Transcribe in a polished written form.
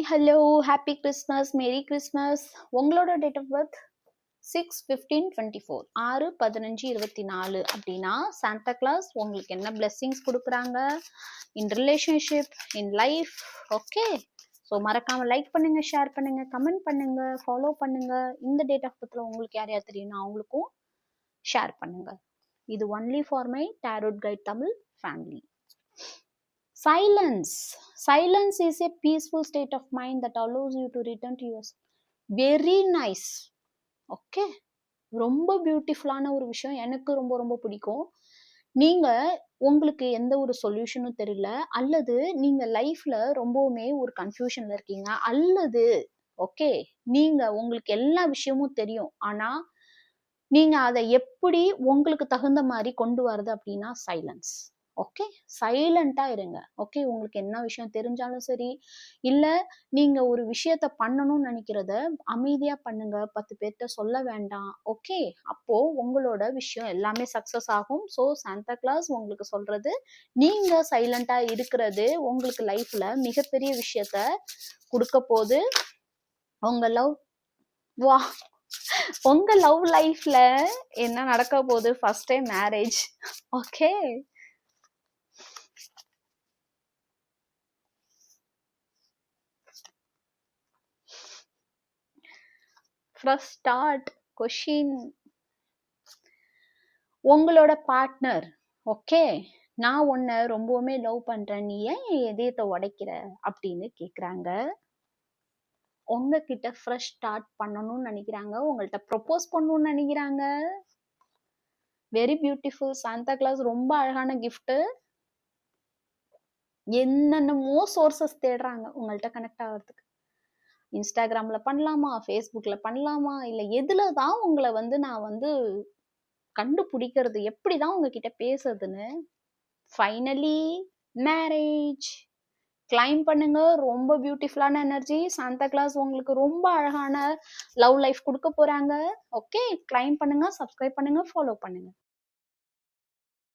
Hello, happy Christmas, merry Christmas. உங்களோட date of birth 6/15/24 6/15/24 அப்படின்னா Santa Claus உங்களுக்கு என்ன பிளெஸிங்ஸ் கொடுக்குறாங்க in relationship, in life. Okay, so மறக்காம லைக் பண்ணுங்க, ஷேர் பண்ணுங்க, கமெண்ட் பண்ணுங்க, ஃபாலோ பண்ணுங்க. இந்த டேட் ஆஃப் பர்த்ல உங்களுக்கு யார் யார் தெரியும்னா அவங்களுக்கும் ஷேர் பண்ணுங்க. இது only for my tarot guide Tamil family. Silence. Silence is a peaceful state of mind that allows you to return to yourself. Very nice. Okay, ரொம்ப பியூட்டிஃபுல்லான ஒரு விஷயம். எனக்கு ரொம்ப ரொம்ப பிடிக்கும். நீங்க உங்களுக்கு எந்த ஒரு சொல்யூஷனும் தெரியல, அல்லது நீங்க லைஃப்ல ரொம்பவுமே ஒரு கன்ஃபியூஷன்ல இருக்கீங்க, அல்லது ஓகே நீங்க உங்களுக்கு எல்லா விஷயமும் தெரியும், ஆனா நீங்க அதை எப்படி உங்களுக்கு தகுந்த மாதிரி கொண்டு வரது அப்படின்னா சைலன்ஸ். ஓகே, சைலண்டா இருங்க. ஓகே, உங்களுக்கு என்ன விஷயம் தெரிஞ்சாலும் சரி, இல்ல நீங்க ஒரு விஷயத்த பண்ணணும்னு நினைக்கிறத அமைதியா பண்ணுங்க, 10 பேர்கிட்ட சொல்ல வேண்டாம். ஓகே, அப்போ உங்களோட விஷயம் எல்லாமே சக்சஸ் ஆகும். ஸோ சாண்டா கிளாஸ் உங்களுக்கு சொல்றது, நீங்க சைலண்டா இருக்கிறது உங்களுக்கு லைஃப்ல மிகப்பெரிய விஷயத்த கொடுக்க போது. உங்க லவ் வா உங்க லவ் லைஃப்ல என்ன நடக்க போகுது? First time marriage. Okay, first start question. உங்களோட பார்ட்னர் ஓகே, நான் உன்னை ரொம்பவுமே லவ் பண்றேன், நீ ஏன் என் இதயத்தை உடைக்கிற அப்படின்னு கேக்குறாங்க. உங்ககிட்ட ஃப்ரெஷ் ஸ்டார்ட் பண்ணணும்னு நினைக்கிறாங்க, உங்கள்கிட்ட ப்ரொபோஸ் பண்ணணும்னு நினைக்கிறாங்க. Very beautiful. சாண்டா கிளாஸ் ரொம்ப அழகான கிஃப்ட். என்னென்னமோ சோர்சஸ் தேடுறாங்க உங்கள்கிட்ட கனெக்ட் ஆகிறதுக்கு. இன்ஸ்டாகிராம்ல பண்ணலாமா, ஃபேஸ்புக்ல பண்ணலாமா, இல்லை எதுல தான் உங்களை நான் கண்டுபிடிக்கிறது, எப்படிதான் உங்ககிட்ட பேசுறதுன்னு. Finally marriage. கிளைம் பண்ணுங்க. ரொம்ப பியூட்டிஃபுல்லான எனர்ஜி. சாண்டா கிளாஸ் உங்களுக்கு ரொம்ப அழகான லவ் லைஃப் கொடுக்க போறாங்க. ஓகே, கிளைம் பண்ணுங்க, சப்ஸ்கிரைப் பண்ணுங்க, ஃபாலோ பண்ணுங்க.